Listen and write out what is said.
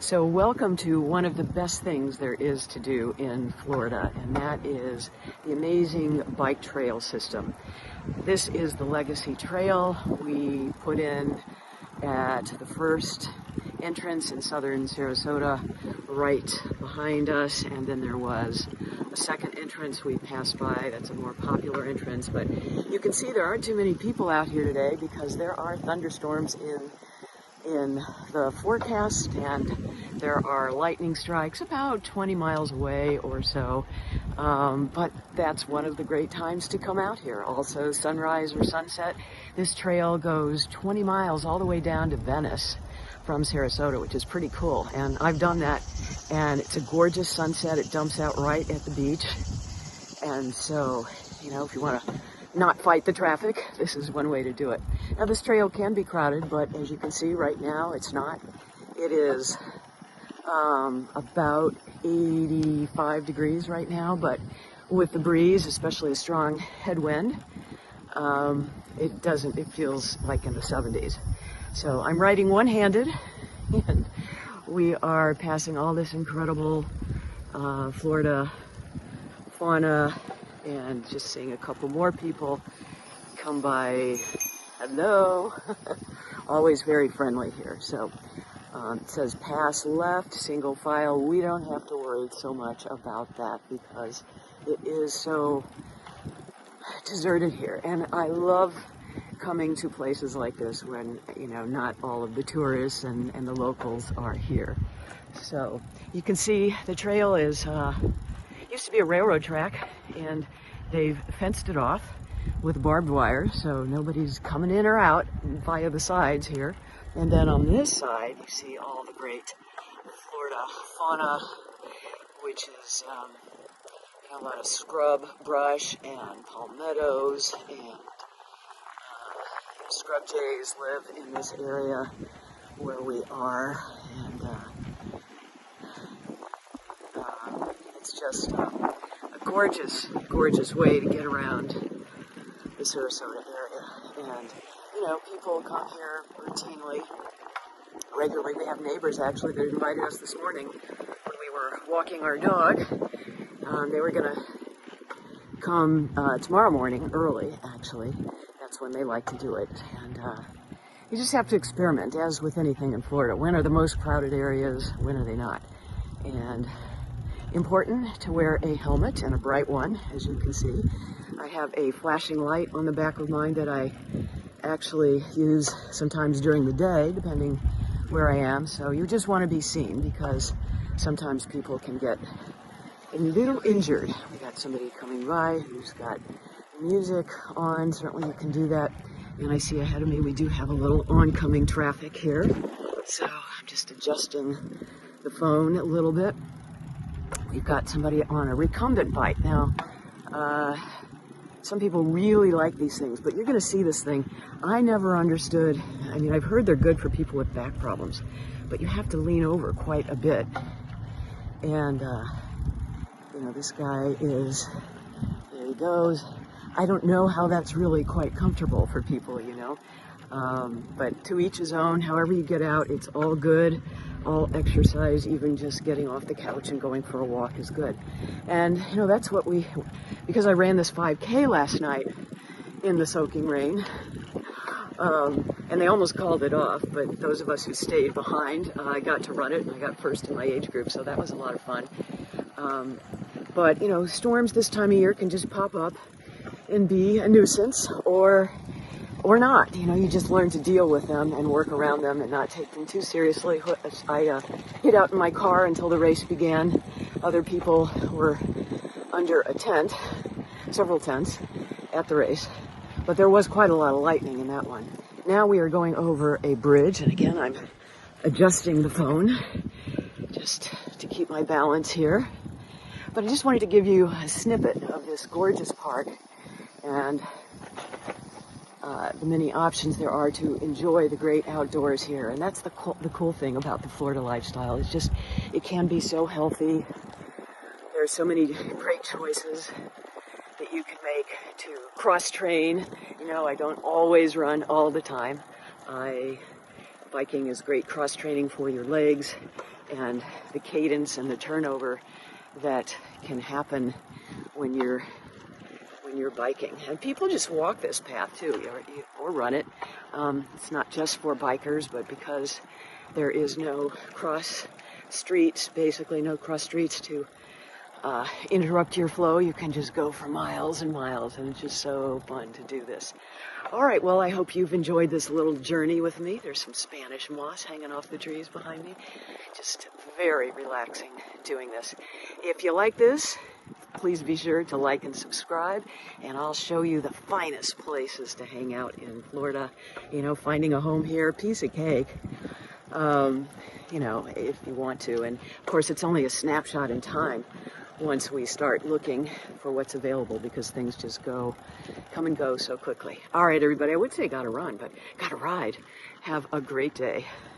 So welcome to one of the best things there is to do in Florida, and that is the amazing bike trail system. This is the Legacy Trail we put in at the first entrance in southern Sarasota, right behind us, and then there was a second entrance we passed by. That's a more popular entrance, but you can see there aren't too many people out here today because there are thunderstorms in the forecast, and there are lightning strikes about 20 miles away or so, but that's one of the great times to come out here. Also, sunrise or sunset. This trail goes 20 miles all the way down to Venice from Sarasota, which is pretty cool, and I've done that, and it's a gorgeous sunset. It dumps out right at the beach, and so, you know, if you want to not fight the traffic, this is one way to do it. Now, this trail can be crowded, but as you can see right now, it's not. It is about 85 degrees right now, but with the breeze, especially a strong headwind, it feels like in the 70s. So I'm riding one-handed, and we are passing all this incredible Florida fauna, and just seeing a couple more people come by. Hello. Always very friendly here. So it says pass left, single file. We don't have to worry so much about that because it is so deserted here. And I love coming to places like this when, you know, not all of the tourists and the locals are here. So you can see the trail is used to be a railroad track, and they've fenced it off with barbed wire, so nobody's coming in or out via the sides here. And then on this side, you see all the great Florida fauna, which is a lot of scrub brush and palmettos, and scrub jays live in this area where we are, and it's just a gorgeous, gorgeous way to get around the Sarasota area. And, you know, people come here routinely, regularly. We have neighbors, actually, that invited us this morning when we were walking our dog. They were going to come tomorrow morning, early, actually. That's when they like to do it. And you just have to experiment, as with anything in Florida. When are the most crowded areas? When are they not? And important to wear a helmet, and a bright one, as you can see. I have a flashing light on the back of mine that I actually use sometimes during the day, depending where I am. So you just want to be seen because sometimes people can get a little injured. We got somebody coming by who's got music on. Certainly you can do that. And I see ahead of me we do have a little oncoming traffic here. So I'm just adjusting the phone a little bit. We've got somebody on a recumbent bike. Now, some people really like these things, but you're going to see this thing. I never understood. I mean, I've heard they're good for people with back problems, but you have to lean over quite a bit. And, you know, this guy is, there he goes. I don't know how that's really quite comfortable for people, you know. But to each his own. However you get out, it's all good. All exercise, even just getting off the couch and going for a walk is good. And, you know, that's what because I ran this 5K last night in the soaking rain, and they almost called it off, but those of us who stayed behind, I got to run it, and I got first in my age group, so that was a lot of fun. But, you know, storms this time of year can just pop up and be a nuisance, or not. You know, you just learn to deal with them and work around them and not take them too seriously. I hid out in my car until the race began. Other people were under a tent, several tents, at the race. But there was quite a lot of lightning in that one. Now we are going over a bridge, and again, I'm adjusting the phone just to keep my balance here. But I just wanted to give you a snippet of this gorgeous park and the many options there are to enjoy the great outdoors here. And that's the cool thing about the Florida lifestyle. It's just, it can be so healthy. There are so many great choices that you can make to cross-train. You know, I don't always run all the time. Biking is great cross-training for your legs and the cadence and the turnover that can happen when you're biking. And people just walk this path too, or run it. It's not just for bikers, but because there is no cross streets, basically no cross streets to interrupt your flow, you can just go for miles and miles, and it's just so fun to do this. All right, well, I hope you've enjoyed this little journey with me. There's some Spanish moss hanging off the trees behind me. Just very relaxing doing this. If you like this, please be sure to like and subscribe, and I'll show you the finest places to hang out in Florida. You know, finding a home here, piece of cake, you know, if you want to. And of course, it's only a snapshot in time once we start looking for what's available, because things just come and go so quickly. All right, everybody, I would say gotta run, but gotta ride. Have a great day.